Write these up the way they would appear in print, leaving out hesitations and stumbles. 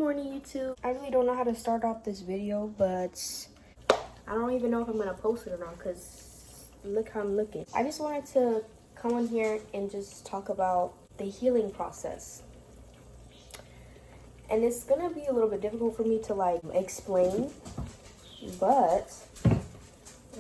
morning, YouTube. I really don't know how to start off this video, but I don't even know if I'm gonna post it or not because look how I'm looking. I just wanted to come on here and just talk about the healing process. And it's gonna be a little bit difficult for me to explain, but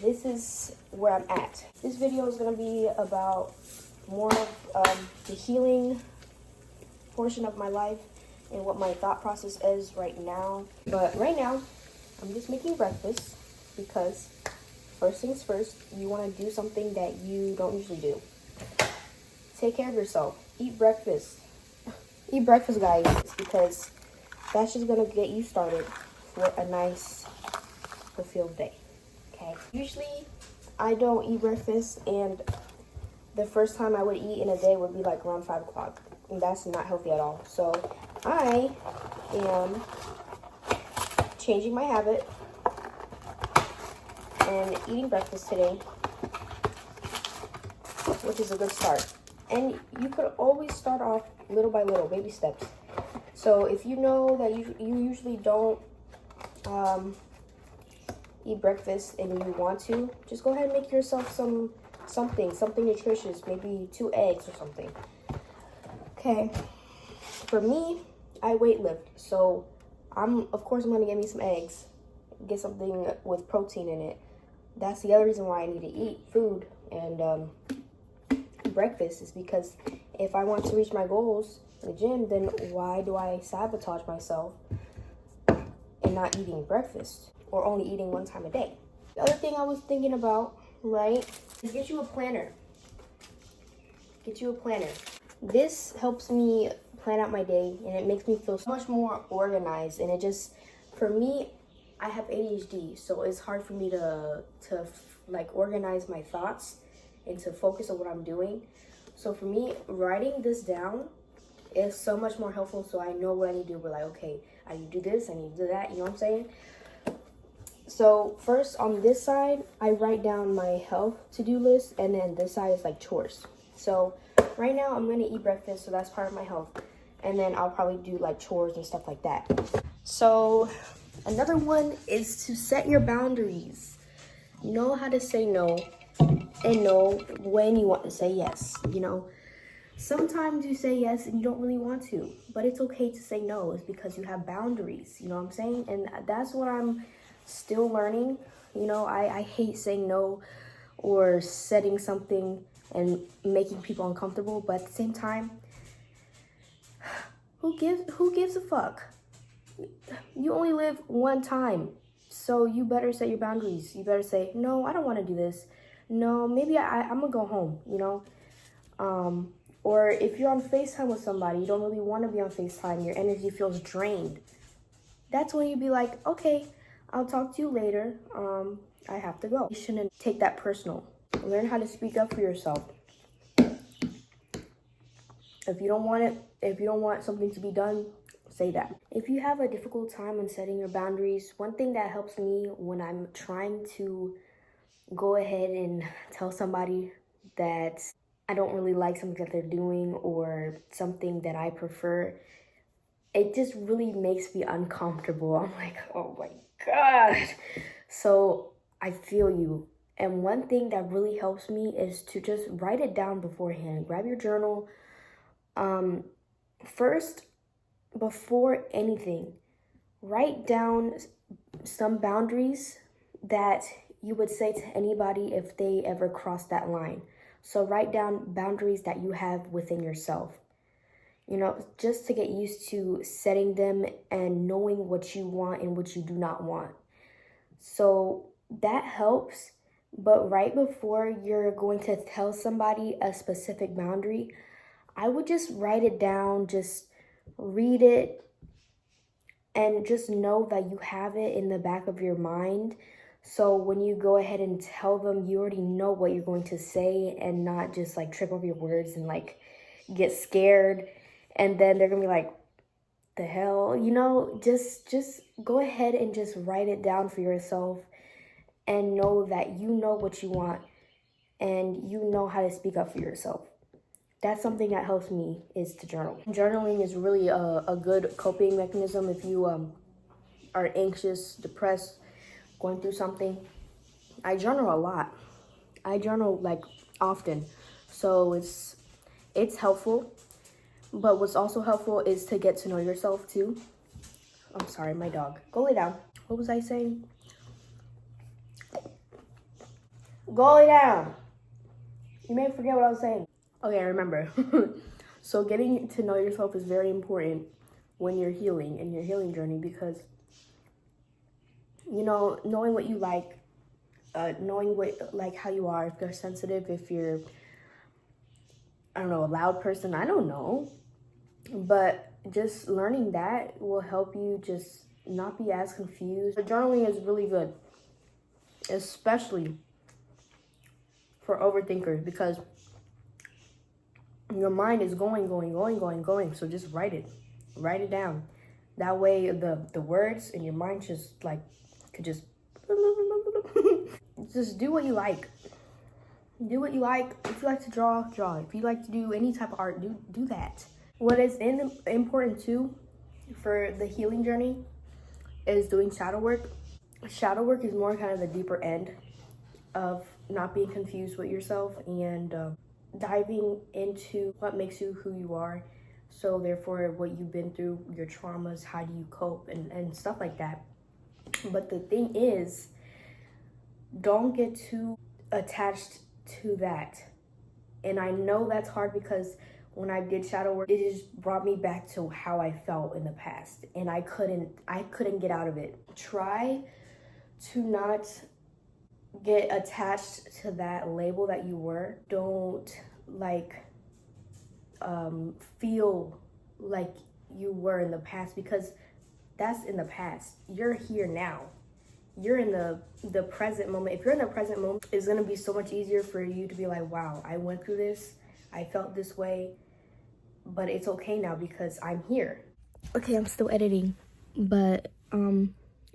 this is where I'm at. This video is gonna be about more of the healing portion of my life and what my thought process is right now. But right now, I'm just making breakfast because first things first, you want to do something that you don't usually do. Take care of yourself. Eat breakfast. Eat breakfast, guys, because that's just going to get you started for a nice, fulfilled day. Okay? Usually, I don't eat breakfast, and the first time I would eat in a day would be like around 5 o'clock. And that's not healthy at all. So I am changing my habit and eating breakfast today, which is a good start. And you could always start off little by little, baby steps. So if you know that you usually don't eat breakfast and you want to, just go ahead and make yourself something nutritious, maybe 2 eggs or something. Okay, for me, I weightlift, so of course I'm gonna get me some eggs, get something with protein in it. That's the other reason why I need to eat food and breakfast, is because if I want to reach my goals in the gym, then why do I sabotage myself and not eating breakfast or only eating 1 time a day? The other thing I was thinking about, right, is get you a planner. Get you a planner. This helps me plan out my day, and it makes me feel so much more organized. And it just, for me, I have ADHD, so it's hard for me to organize my thoughts and to focus on what I'm doing. So for me, writing this down is so much more helpful, so I know what I need to do. We're like, okay, I need to do this, I need to do that, you know what I'm saying? So first, on this side, I write down my health to-do list, and then this side is like chores. So right now, I'm going to eat breakfast, so that's part of my health. And then I'll probably do like chores and stuff like that. So another one is to set your boundaries. Know how to say no and know when you want to say yes. You know, sometimes you say yes and you don't really want to, but it's okay to say no. It's because you have boundaries. You know what I'm saying? And that's what I'm still learning. You know, I hate saying no or setting something and making people uncomfortable, but at the same time, who gives a fuck? You only live 1 time, so you better set your boundaries. You better say, no, I don't want to do this. No, maybe I'm gonna go home, you know? Or if you're on FaceTime with somebody, you don't really want to be on FaceTime, your energy feels drained. That's when you'd be like, okay, I'll talk to you later. I have to go. You shouldn't take that personal. Learn how to speak up for yourself. If you don't want something to be done, say that. If you have a difficult time in setting your boundaries, one thing that helps me when I'm trying to go ahead and tell somebody that I don't really like something that they're doing or something that I prefer, it just really makes me uncomfortable. I'm like, oh my God. So I feel you. And one thing that really helps me is to just write it down beforehand. Grab your journal. First, before anything, write down some boundaries that you would say to anybody if they ever cross that line. So write down boundaries that you have within yourself, you know, just to get used to setting them and knowing what you want and what you do not want. So that helps. But right before you're going to tell somebody a specific boundary, I would just write it down, just read it, and just know that you have it in the back of your mind. So when you go ahead and tell them, you already know what you're going to say and not just like trip over your words and like get scared. And then they're going to be like, the hell, you know, just go ahead and just write it down for yourself and know that you know what you want and you know how to speak up for yourself. that's something that helps me, is to journal. Journaling is really a good coping mechanism if you are anxious, depressed, going through something. I journal a lot. I journal like often. So it's helpful. But what's also helpful is to get to know yourself too. I'm sorry, my dog. Go lay down. What was I saying? Go lay down. You may forget what I was saying. Okay, I remember. So getting to know yourself is very important when you're healing in your healing journey, because knowing what you like, knowing what, like, how you are, if you're sensitive, if you're, I don't know, a loud person, I don't know. But just learning that will help you just not be as confused. But journaling is really good, especially for overthinkers, because your mind is going. So just write it down. That way the words in your mind just like could just just do what you like. Do what you like. If you like to draw. If you like to do any type of art, do that. What is important too for the healing journey is doing shadow work. Shadow work is more kind of the deeper end of not being confused with yourself and diving into what makes you who you are. So therefore, what you've been through, your traumas, how do you cope, and stuff like that. But the thing is, don't get too attached to that. And I know that's hard, because when I did shadow work, it just brought me back to how I felt in the past, and I couldn't get out of it. Try to not get attached to that label that you were. Don't feel like you were in the past, because that's in the past. You're here now. You're in the present moment. If you're in the present moment, it's gonna be so much easier for you to be like, wow, I went through this, I felt this way, but it's okay now because I'm here. Okay, I'm still editing, but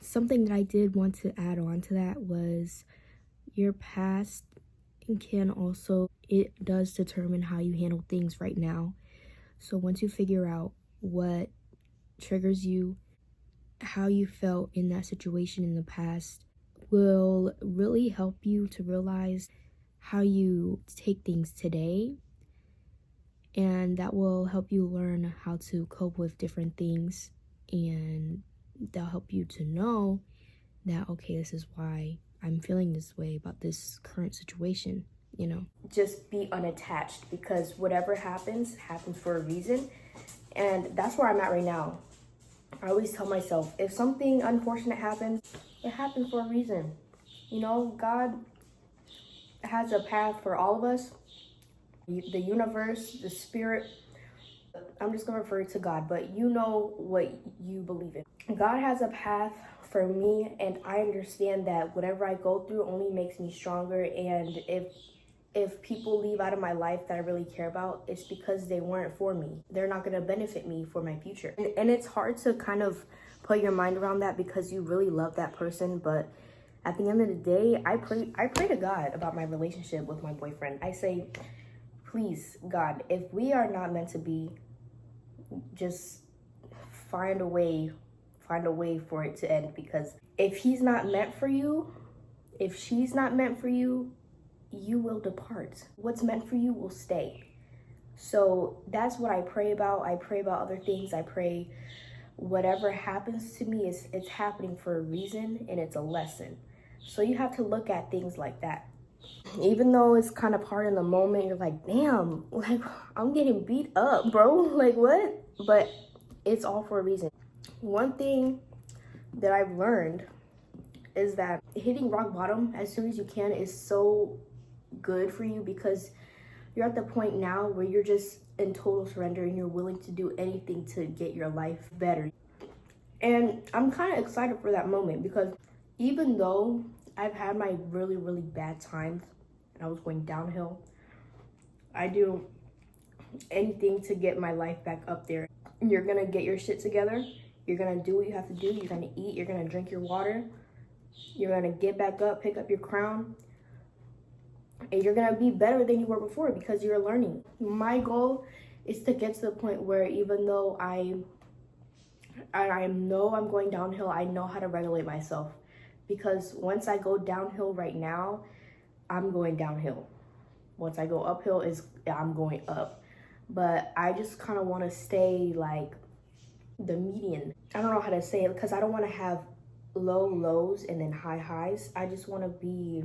something that I did want to add on to that was your past can also, it does determine how you handle things right now. So once you figure out what triggers you, how you felt in that situation in the past, will really help you to realize how you take things today, and that will help you learn how to cope with different things, and that'll help you to know that, okay, this is why I'm feeling this way about this current situation. Just be unattached, because whatever happens for a reason, and that's where I'm at right now. I always tell myself, if something unfortunate happens, it happened for a reason. God has a path for all of us. The universe, the spirit, I'm just gonna refer to God, but you know what you believe in. God has a path for me, and I understand that whatever I go through only makes me stronger. And if people leave out of my life that I really care about, it's because they weren't for me. They're not gonna benefit me for my future. And it's hard to kind of put your mind around that, because you really love that person. But at the end of the day, I pray to God about my relationship with my boyfriend. I say, please, God, if we are not meant to be, just find a way for it to end. Because if he's not meant for you, if she's not meant for you, you will depart. What's meant for you will stay. So that's what I pray about. I pray about other things. I pray whatever happens to me, it's happening for a reason, and it's a lesson. So you have to look at things like that. Even though it's kind of hard in the moment, you're like, damn, like, I'm getting beat up, bro. Like, what? But it's all for a reason. One thing that I've learned is that hitting rock bottom as soon as you can is so good for you, because you're at the point now where you're just in total surrender, and you're willing to do anything to get your life better. And I'm kind of excited for that moment, because even though I've had my really, really bad times and I was going downhill, I do anything to get my life back up there. You're gonna get your shit together. You're gonna do what you have to do. You're gonna eat. You're gonna drink your water. You're gonna get back up, pick up your crown, and you're gonna be better than you were before because you're learning. My goal is to get to the point where even though I know I'm going downhill, I know how to regulate myself. Because once I go downhill right now, I'm going downhill. Once I go uphill, I'm going up. But I just kind of want to stay like the median. I don't know how to say it because I don't want to have low lows and then high highs. I just want to be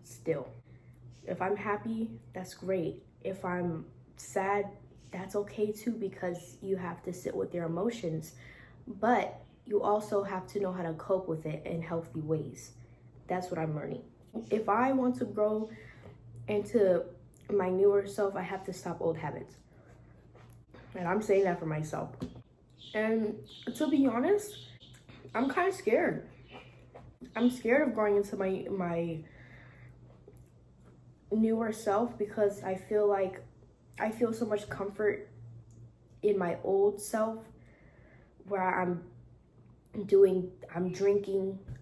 still. If I'm happy, that's great. If I'm sad, that's okay too, because you have to sit with your emotions. But you also have to know how to cope with it in healthy ways. That's what I'm learning. If I want to grow into my newer self, I have to stop old habits. And I'm saying that for myself. And to be honest, I'm kind of scared. I'm scared of growing into my newer self because I feel so much comfort in my old self where I'm drinking,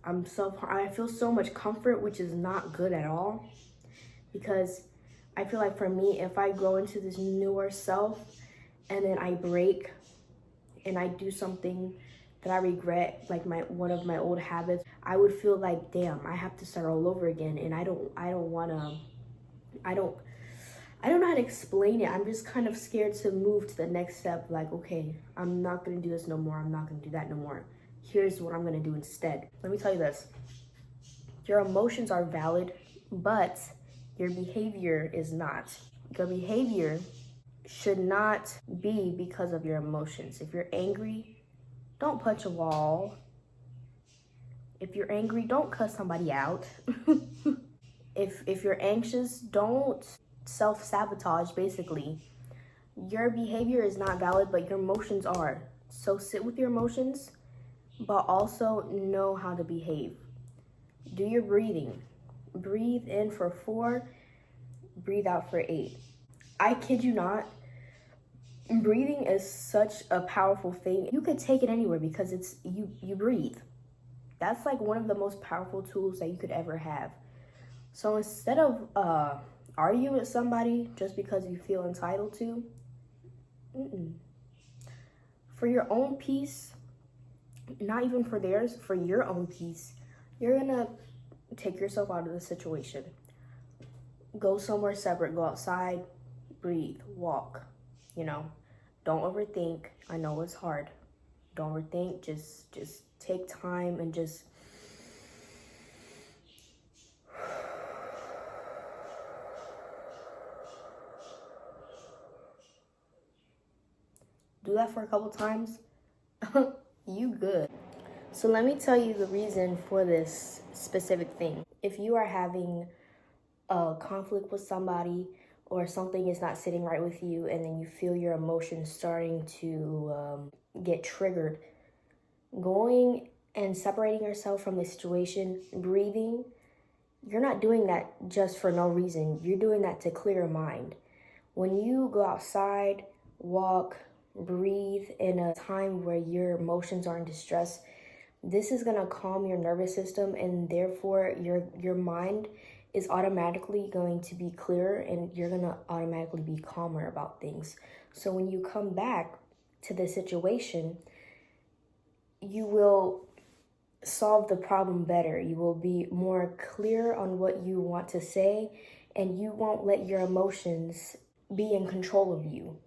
I feel so much comfort, which is not good at all, because I feel like for me, if I grow into this newer self and then I break and I do something that I regret, like one of my old habits, I would feel like, damn, I have to start all over again. And I don't know how to explain it. I'm just kind of scared to move to the next step. Like, okay, I'm not gonna do this no more. I'm not gonna do that no more. Here's what I'm gonna do instead. Let me tell you this. Your emotions are valid, but your behavior is not. Your behavior should not be because of your emotions. If you're angry, don't punch a wall. If you're angry, don't cuss somebody out. If you're anxious, don't self-sabotage, basically. Your behavior is not valid, but your emotions are. So sit with your emotions, but also know how to behave. Do your breathing. Breathe in for 4, breathe out for 8. I kid you not, breathing is such a powerful thing. You could take it anywhere because it's you breathe. That's like one of the most powerful tools that you could ever have. So instead of arguing with somebody just because you feel entitled to, for your own peace, not even for theirs, for your own peace, you're gonna take yourself out of the situation. Go somewhere separate, go outside, breathe, walk, don't overthink. I know it's hard. Don't overthink, just take time and just do that for a couple times. You good. So let me tell you the reason for this specific thing. If you are having a conflict with somebody or something is not sitting right with you and then you feel your emotions starting to get triggered, going and separating yourself from the situation, breathing, you're not doing that just for no reason. You're doing that to clear your mind. When you go outside, walk, breathe in a time where your emotions are in distress, this is gonna calm your nervous system, and therefore your mind is automatically going to be clearer and you're gonna automatically be calmer about things. So when you come back to the situation, you will solve the problem better. You will be more clear on what you want to say, and you won't let your emotions be in control of you.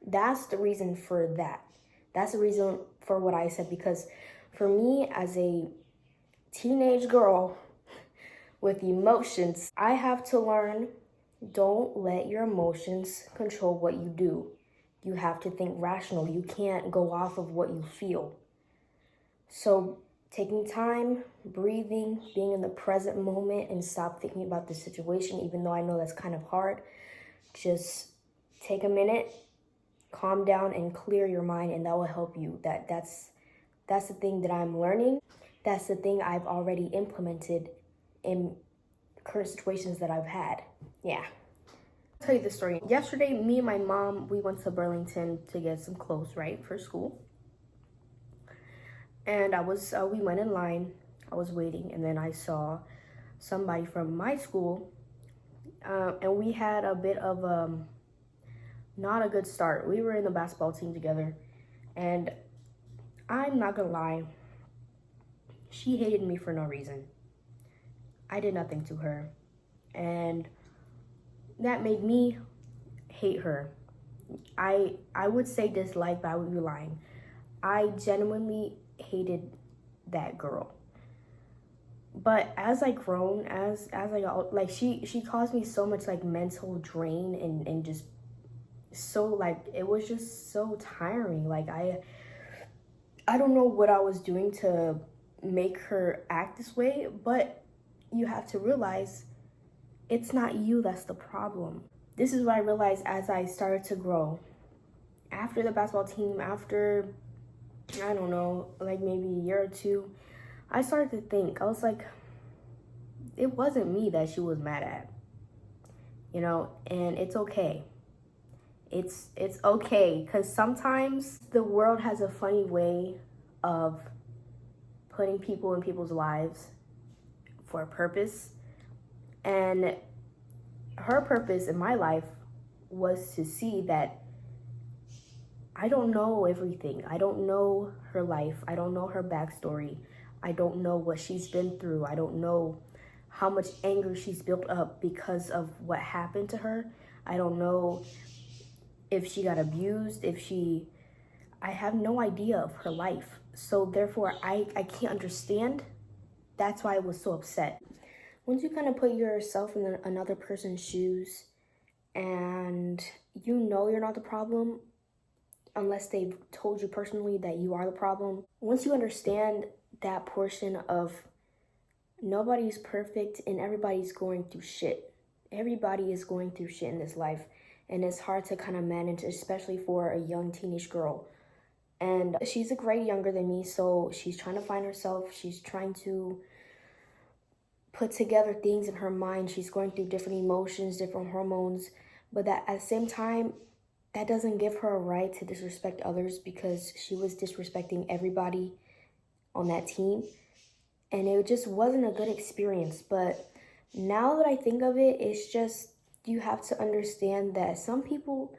That's the reason for that. That's the reason for what I said, because for me as a teenage girl with emotions, I have to learn, don't let your emotions control what you do. You have to think rational. You can't go off of what you feel. So taking time, breathing, being in the present moment, and stop thinking about the situation, even though I know that's kind of hard. Just take a minute, calm down, and clear your mind, and that will help you. That's the thing that I'm learning. That's the thing I've already implemented in current situations that I've had. Yeah. I'll tell you this story. Yesterday, me and my mom, we went to Burlington to get some clothes, right, for school. And we went in line. I was waiting, and then I saw somebody from my school, and we had a bit of not a good start. We were in the basketball team together, and I'm not gonna lie, she hated me for no reason. I did nothing to her, and that made me hate her. I would say dislike, but I would be lying. I genuinely hated that girl. But as I grown, as I got, like, she caused me so much like mental drain, and just so, like, it was just so tiring. Like, I don't know what I was doing to make her act this way, but you have to realize it's not you that's the problem. This is what I realized as I started to grow. After the basketball team, after, I don't know, like maybe a year or two, I started to think, I was like, it wasn't me that she was mad at, you know, and it's okay. It's okay, because sometimes the world has a funny way of putting people in people's lives for a purpose. And her purpose in my life was to see that I don't know everything. I don't know her life. I don't know her backstory. I don't know what she's been through. I don't know how much anger she's built up because of what happened to her. I don't know if she got abused, I have no idea of her life. So therefore, I can't understand. That's why I was so upset. Once you kind of put yourself in another person's shoes, and you know you're not the problem, unless they've told you personally that you are the problem. Once you understand that portion of nobody's perfect and everybody's going through shit. Everybody is going through shit in this life, and it's hard to kind of manage, especially for a young teenage girl. And she's a grade younger than me, so she's trying to find herself. She's trying to put together things in her mind. She's going through different emotions, different hormones, but that at the same time, that doesn't give her a right to disrespect others, because she was disrespecting everybody on that team, and it just wasn't a good experience. But now that I think of it, it's just, you have to understand that some people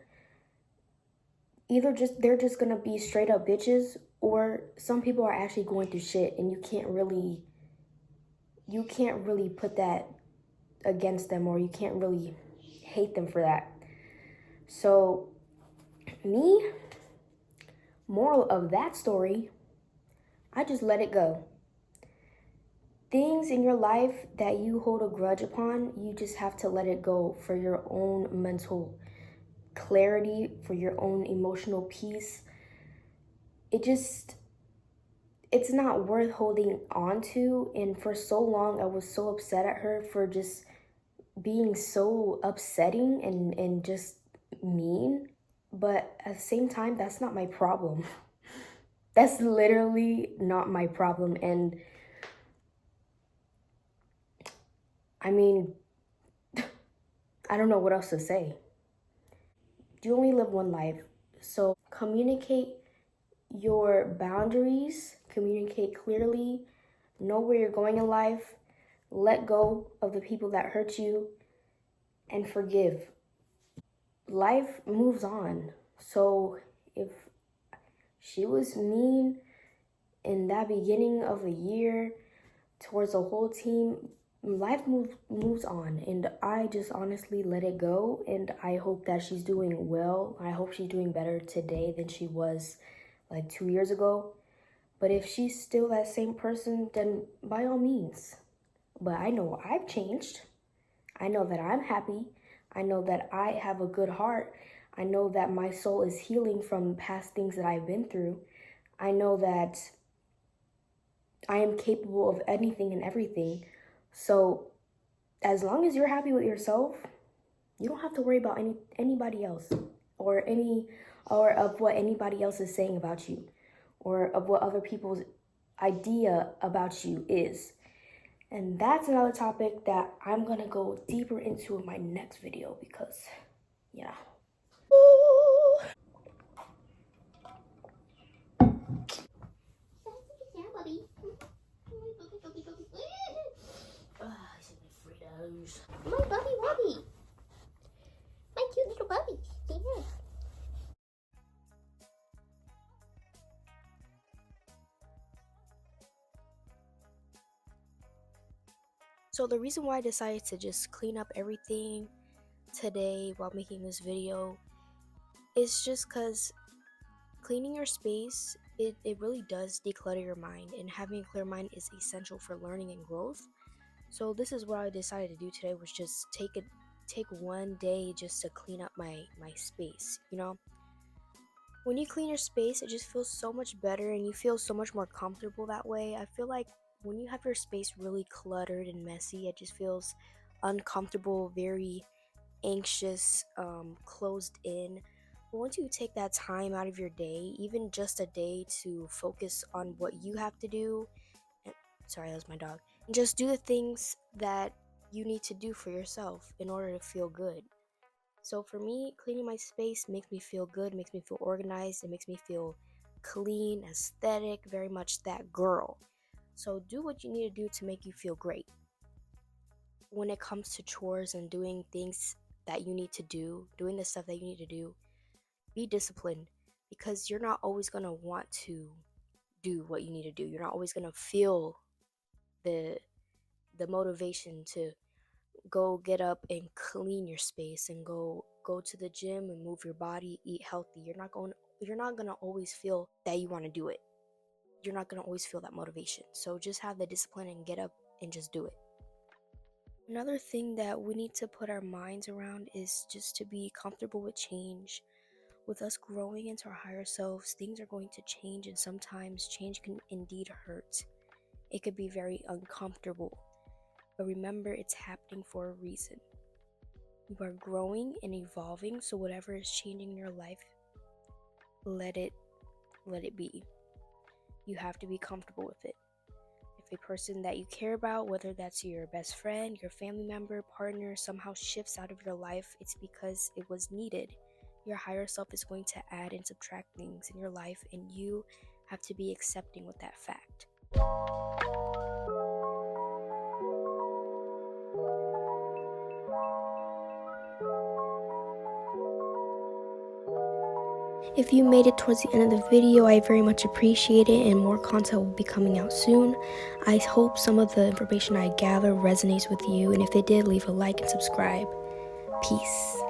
they're just gonna be straight up bitches, or some people are actually going through shit, and you can't really put that against them, or you can't really hate them for that. So me, moral of that story, I just let it go. Things in your life that you hold a grudge upon, you just have to let it go for your own mental clarity, for your own emotional peace. It's not worth holding on to. And for so long, I was so upset at her for just being so upsetting and just mean. But at the same time, that's not my problem. That's literally not my problem. And I mean, I don't know what else to say. You only live one life, so communicate your boundaries, communicate clearly, know where you're going in life, let go of the people that hurt you, and forgive. Life moves on. So if she was mean in that beginning of the year towards the whole team, life moves on, and I just honestly let it go. And I hope that she's doing well. I hope she's doing better today than she was like 2 years ago. But if she's still that same person, then by all means. But I know I've changed. I know that I'm happy. I know that I have a good heart. I know that my soul is healing from past things that I've been through. I know that I am capable of anything and everything. So as long as you're happy with yourself, you don't have to worry about anybody else, or of what anybody else is saying about you, or of what other people's idea about you is. And that's another topic that I'm gonna go deeper into in my next video, because yeah. So the reason why I decided to just clean up everything today while making this video is just because cleaning your space, it really does declutter your mind, and having a clear mind is essential for learning and growth. So this is what I decided to do today, was just take one day just to clean up my space. When you clean your space, it just feels so much better and you feel so much more comfortable that way. I feel like when you have your space really cluttered and messy, it just feels uncomfortable, very anxious, closed in. But once you take that time out of your day, even just a day, to focus on what you have to do, and, sorry, that was my dog, and just do the things that you need to do for yourself in order to feel good. So for me, cleaning my space makes me feel good, makes me feel organized, it makes me feel clean, aesthetic, very much that girl. So do what you need to do to make you feel great. When it comes to chores and doing things that you need to do, doing the stuff that you need to do, be disciplined, because you're not always going to want to do what you need to do. You're not always going to feel the motivation to go get up and clean your space and go to the gym and move your body, eat healthy. You're not going to always feel that you want to do it. You're not going to always feel that motivation. So just have the discipline and get up and just do it. Another thing that we need to put our minds around is just to be comfortable with change. With us growing into our higher selves, things are going to change, and sometimes change can indeed hurt. It could be very uncomfortable. But remember, it's happening for a reason. You are growing and evolving, so whatever is changing in your life, let it be. You have to be comfortable with it. If a person that you care about, whether that's your best friend, your family member, partner, somehow shifts out of your life, it's because it was needed. Your higher self is going to add and subtract things in your life, and you have to be accepting with that fact. If you made it towards the end of the video, I very much appreciate it, and more content will be coming out soon. I hope some of the information I gather resonates with you, and if it did, leave a like and subscribe. Peace.